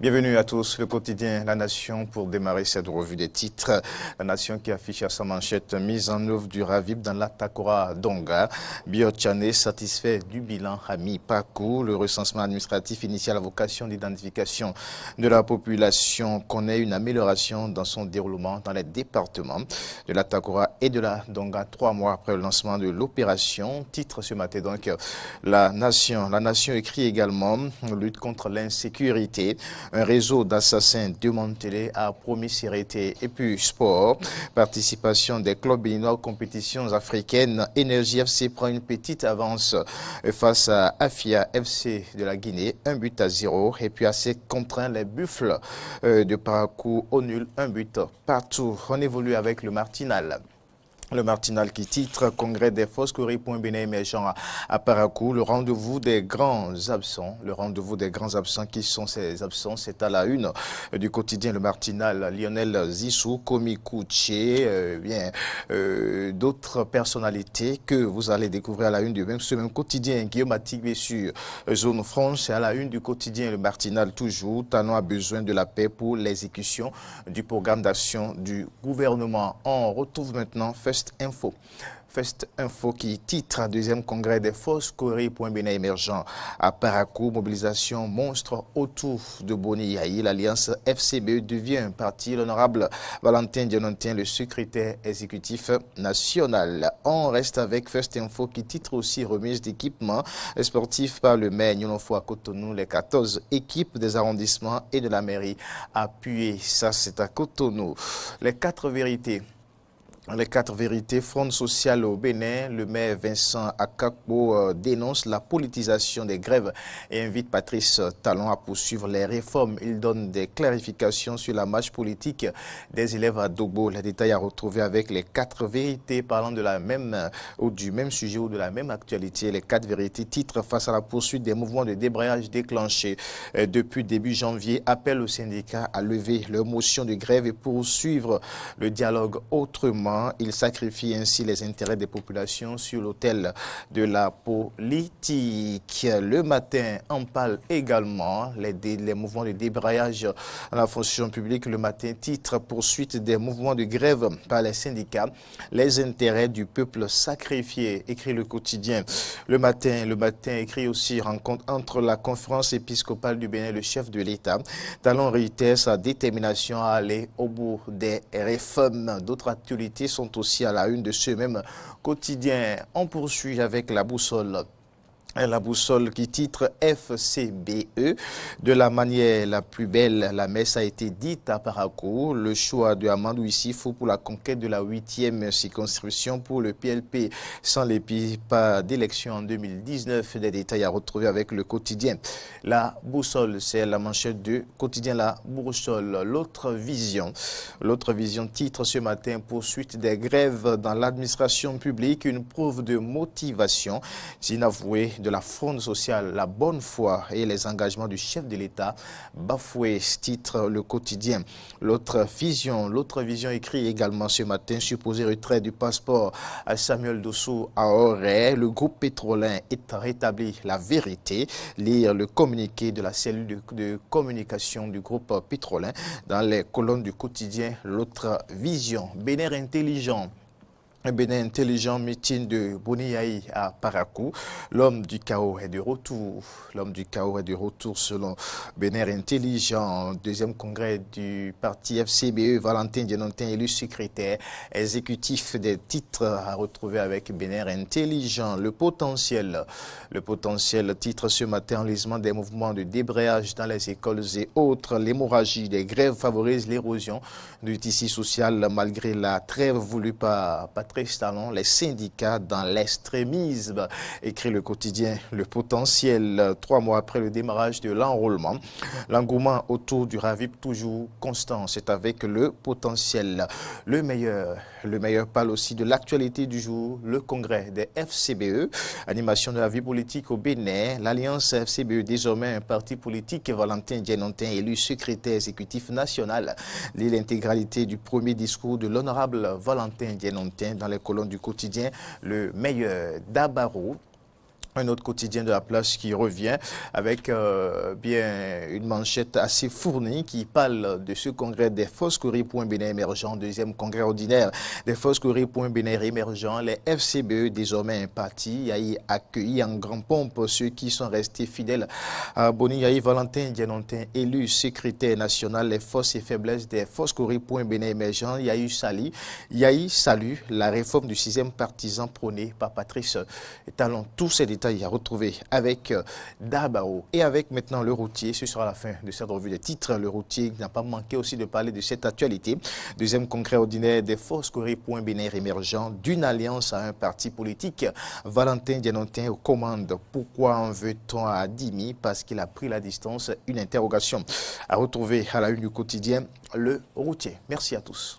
Bienvenue à tous, le quotidien La Nation pour démarrer cette revue des titres. La Nation qui affiche à sa manchette mise en œuvre du RAVIP dans la Takora Donga. Biotchane satisfait du bilan à mi-parcours. Le recensement administratif initial à vocation d'identification de la population connaît une amélioration dans son déroulement dans les départements de la Takora et de la Donga 3 mois après le lancement de l'opération. Titre ce matin donc La Nation. La Nation écrit également lutte contre l'insécurité. Un réseau d'assassins démantelé a promisérité. Et puis sport, participation des clubs béninois aux compétitions africaines. Énergie FC prend une petite avance face à Afia FC de la Guinée, 1-0. Et puis AC contraint les Buffles de Parakou au nul, 1 but partout. On évolue avec le Martinal. Le Martinal qui titre Congrès des Foscories pour un Bénin émergent à Parakou, le rendez-vous des grands absents. Le rendez-vous des grands absents, qui sont ces absents? C'est à la une du quotidien Le Martinal. Lionel Zissou, Komi Kouché, d'autres personnalités que vous allez découvrir à la une de ce même quotidien. Guillaume Atigbe sur Zone France, c'est à la une du quotidien Le Martinal toujours. Tanon a besoin de la paix pour l'exécution du programme d'action du gouvernement. On retrouve maintenant First Info. First Info qui titre deuxième congrès des Foscories pour un Bénin émergent à Parakou. Mobilisation monstre autour de Boni Yahi. L'alliance FCBE devient un parti. L'honorable Valentin Dionontin, le secrétaire exécutif national. On reste avec First Info qui titre aussi remise d'équipements sportifs par le maire Nyonofo à Cotonou. Les 14 équipes des arrondissements et de la mairie appuyées. Ça, c'est à Cotonou. Les 4 vérités. Les 4 vérités, Front social au Bénin, le maire Vincent Akakbo dénonce la politisation des grèves et invite Patrice Talon à poursuivre les réformes. Il donne des clarifications sur la marche politique des élèves à Dogbo. Les détails à retrouver avec les 4 vérités parlant de la même ou du même sujet ou de la même actualité. Les 4 vérités titrent face à la poursuite des mouvements de débrayage déclenchés depuis début janvier. Appel aux syndicats à lever leur motion de grève et poursuivre le dialogue autrement. Il sacrifie ainsi les intérêts des populations sur l'autel de la politique. Le matin, on parle également les mouvements de débrayage à la fonction publique. Le matin, titre poursuite des mouvements de grève par les syndicats. Les intérêts du peuple sacrifiés, écrit le quotidien. Le matin écrit aussi rencontre entre la conférence épiscopale du Bénin et le chef de l'État. Talon réitère sa détermination à aller au bout des réformes. D'autres actualités sont aussi à la une de ce même quotidien. On poursuit avec la boussole. La boussole qui titre FCBE. De la manière la plus belle, la messe a été dite à Parakou. Le choix de Amadou Issifou pour la conquête de la 8e circonscription pour le PLP sans l'épi pas d'élection en 2019. Des détails à retrouver avec le quotidien. La boussole, c'est la manchette du quotidien La Boussole. L'autre vision titre ce matin poursuite des grèves dans l'administration publique, une preuve de motivation inavouée de la fronde sociale, la bonne foi et les engagements du chef de l'État bafoués, titre le quotidien. L'autre vision écrit également ce matin, supposé retrait du passeport à Samuel Dossou à Auray. Le groupe pétrolin est rétabli, la vérité. Lire le communiqué de la cellule de communication du groupe pétrolin dans les colonnes du quotidien. L'autre vision, Bénin intelligent. Un Bénin intelligent, meeting de Boni Yahi à Parakou. L'homme du chaos est de retour. L'homme du chaos est de retour selon Bénin intelligent. Deuxième congrès du parti FCBE. Valentin Dionontin élu secrétaire exécutif. Des titres à retrouver avec Bénin intelligent. Le potentiel titre ce matin enlisement des mouvements de débrayage dans les écoles et autres. L'hémorragie des grèves favorise l'érosion du tissu social malgré la trêve voulue par Patrice Talon, les syndicats dans l'extrémisme, écrit le quotidien Le Potentiel. 3 mois après le démarrage de l'enrôlement, l'engouement autour du RAVIP toujours constant. C'est avec Le Potentiel. Le meilleur parle aussi de l'actualité du jour, le congrès des FCBE, animation de la vie politique au Bénin. L'Alliance FCBE, désormais un parti politique. Valentin Dionontin élu secrétaire exécutif national. Lit l'intégralité du premier discours de l'honorable Valentin Dionontin dans les colonnes du quotidien Le Meilleur. D'Abaro Un autre quotidien de la place qui revient avec bien une manchette assez fournie qui parle de ce congrès des Foscouris pour un Bénin émergent, deuxième congrès ordinaire des Foscouris pour un Bénin émergent. Les FCBE désormais un parti a accueilli en grand pompe ceux qui sont restés fidèles à Boni Yahi Valentin Dianontin, élu secrétaire national les forces et faiblesses des Foscouris pour un Bénin émergent. Yahi salue la réforme du 6e partisan prônée par Patrice Talon. Tous ces détails à retrouver avec Dabao et avec maintenant le routier. Ce sera la fin de cette revue des titres. Le routier n'a pas manqué aussi de parler de cette actualité. Deuxième congrès ordinaire des Foscouris pour un Bénin émergent, d'une alliance à un parti politique. Valentin Dianontin aux commandes. Pourquoi en veut-on à Dimi? Parce qu'il a pris la distance. Une interrogation à retrouver à la une du quotidien. Le routier. Merci à tous.